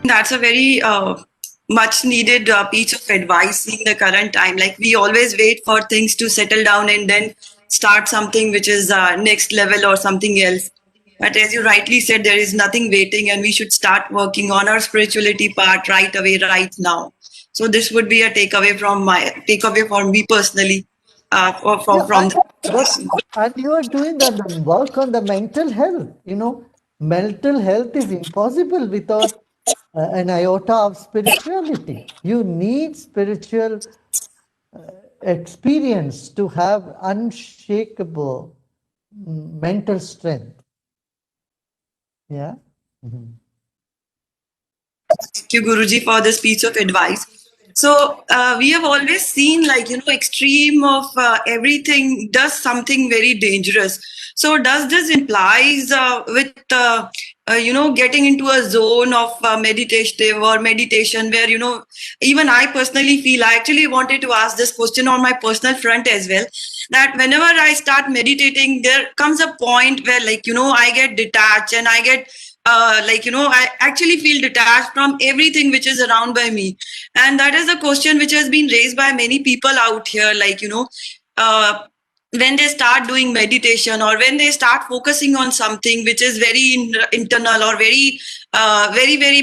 That's a very much needed piece of advice in the current time. Like we always wait for things to settle down and then start something which is next level or something else. But as you rightly said, there is nothing waiting, and we should start working on our spirituality part right away, right now. So this would be a takeaway for me personally, Yeah, from but this. and you are doing the work on the mental health. Mental health is impossible without an iota of spirituality. You need spiritual experience to have unshakable mental strength. Yeah. Mhm. Thank you, Guruji, for this piece of advice. So we have always seen, like, extreme of everything does something very dangerous. So does this implies with getting into a zone of meditative or meditation where even I personally feel, I actually wanted to ask this question on my personal front as well, that whenever I start meditating, there comes a point where, like, I get detached and I get I actually feel detached from everything which is around by me. And that is a question which has been raised by many people out here, like, uh, when they start doing meditation or when they start focusing on something which is very internal or very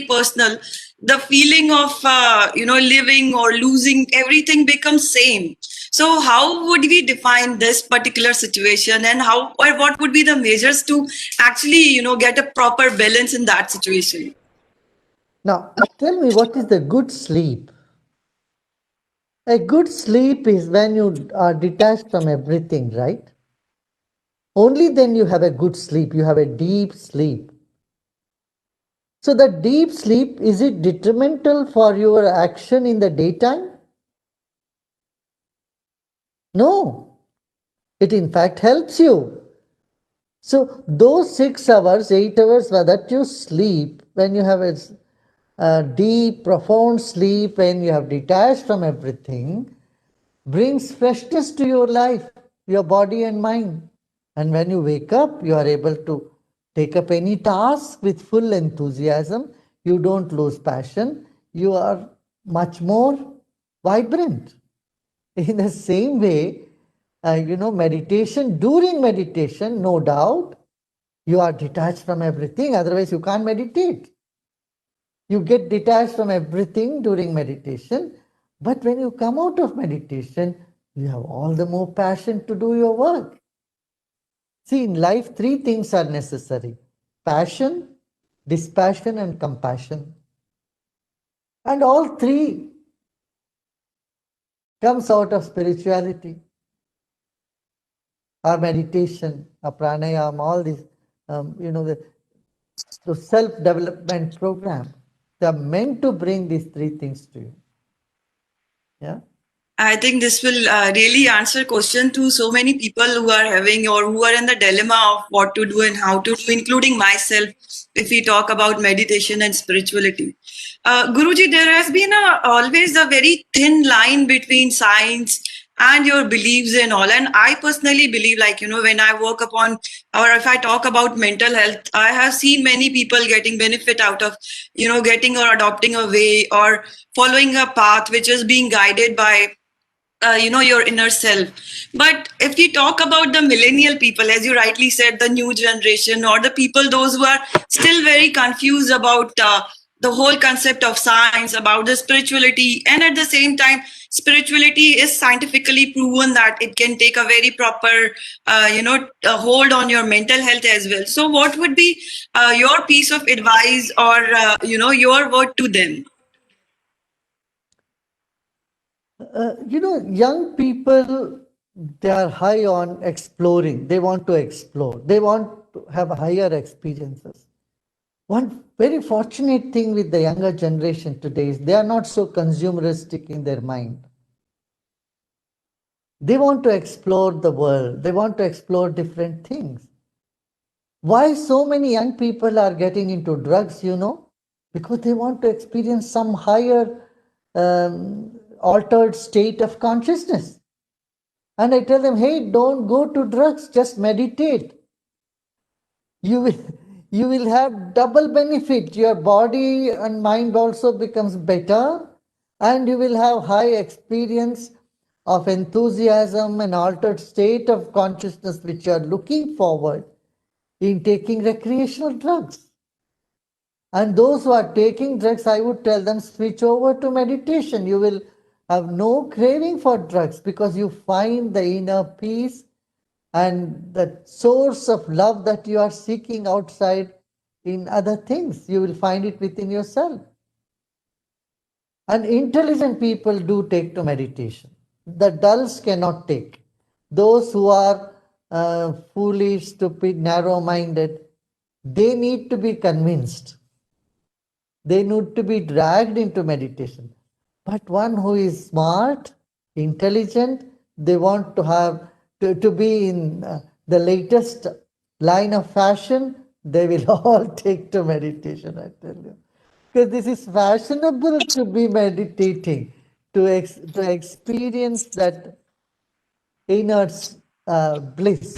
personal, the feeling of living or losing everything becomes same. So how would we define this particular situation, and how or what would be the measures to actually get a proper balance in that situation? Now, tell me, what is the good sleep? A good sleep is when you are detached from everything, right? Only then you have a good sleep. You have a deep sleep. So, the deep sleep, is it detrimental for your action in the daytime? No, it in fact helps you. So, those 6 hours, 8 hours that you sleep, when you have a deep, profound sleep, when you have detached from everything, brings freshness to your life, your body and mind. And when you wake up, you are able to take up any task with full enthusiasm. You don't lose passion. You are much more vibrant. In the same way, during meditation, no doubt, you are detached from everything. Otherwise, you can't meditate. You get detached from everything during meditation. But when you come out of meditation, you have all the more passion to do your work. See, in life, three things are necessary: passion, dispassion, and compassion. And all three comes out of spirituality, our meditation, our pranayama, all these, the self-development program. They are meant to bring these three things to you. Yeah. I think this will really answer question to so many people who are having or who are in the dilemma of what to do and how to do, including myself, if we talk about meditation and spirituality. Guruji, there has been always a very thin line between science and your beliefs and all. And I personally believe, like, when I work upon or if I talk about mental health, I have seen many people getting benefit out of, getting or adopting a way or following a path which is being guided by your inner self. But if we talk about the millennial people, as you rightly said, the new generation or the people those who are still very confused about the whole concept of science, about the spirituality, and at the same time spirituality is scientifically proven that it can take a very proper a hold on your mental health as well. So what would be your piece of advice or your word to them? Young people, they are high on exploring. They want to explore. They want to have higher experiences. One very fortunate thing with the younger generation today is they are not so consumeristic in their mind. They want to explore the world. They want to explore different things. Why so many young people are getting into drugs, Because they want to experience some higher altered state of consciousness. And I tell them, hey, don't go to drugs, just meditate. You will, you will have double benefit. Your body and mind also becomes better, and you will have high experience of enthusiasm and altered state of consciousness which you are looking forward in taking recreational drugs. And those who are taking drugs, I would tell them switch over to meditation. You will have no craving for drugs because you find the inner peace and the source of love that you are seeking outside in other things. You will find it within yourself. And intelligent people do take to meditation. The dulls cannot take. Those who are foolish, stupid, narrow minded, they need to be convinced. They need to be dragged into meditation. But one who is smart, intelligent, they want to have to be in the latest line of fashion, they will all take to meditation, I tell you. Because this is fashionable to be meditating, to experience that inner bliss.